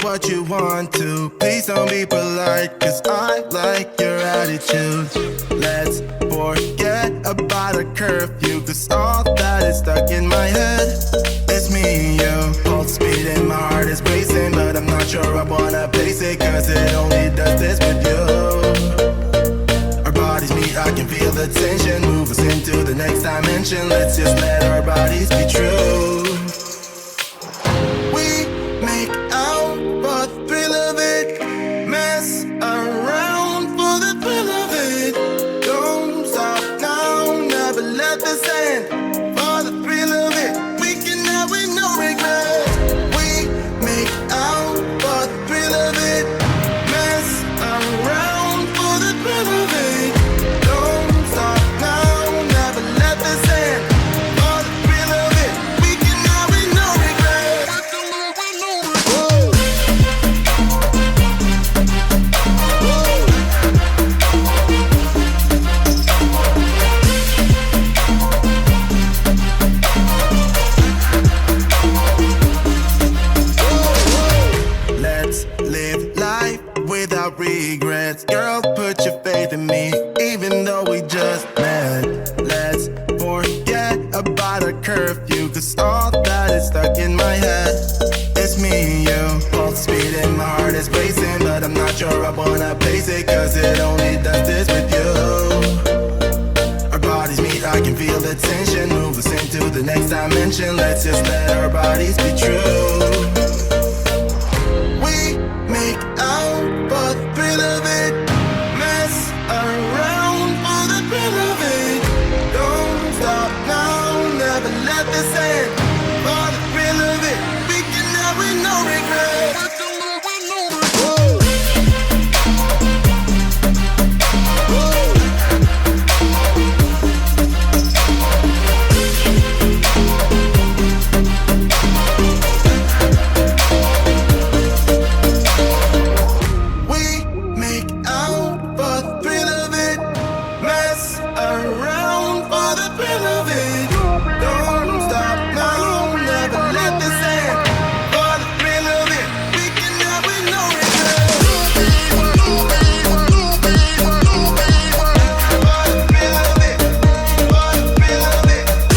what you want to. Please don't be polite, cause I like your attitude. Let's forget about a curfew, cause all that is stuck in my head. It's me and you, pulse speed and my heart is racing, but I'm not sure I wanna pace it, cause it only does this with you. Our bodies meet, I can feel the tension, move us into the next dimension. Let's just let our bodies be true. We make out for the thrill of it, mess around for the thrill of it. Don't stop now, never let this end. For the thrill of it, we can have with no regret. We make out for the thrill of it, mess around for the thrill of it. Don't stop now, never let this end. For the thrill of it, we can have with no regret. Let's live life without regrets. Girl, put your faith in me, even though we just met. Let's forget about a curfew, cause all that is stuck in my head. It's me and you, pulse speed and my heart is racing, but I'm not sure I wanna pace it, cause it only does this with you. Our bodies meet, I can feel the tension, move us into the next dimension. Let's just let our bodies be true. We make out for the thrill of it, mess around for the thrill of it. Don't stop now, never let this end. For the thrill of it, we can have with no regret. We make out for the thrill of it, mess around for the thrill of it. Don't stop now, never let this end. For the thrill of it, we can have with no regret. For the thrill of it, for the thrill of it, for the thrill of it.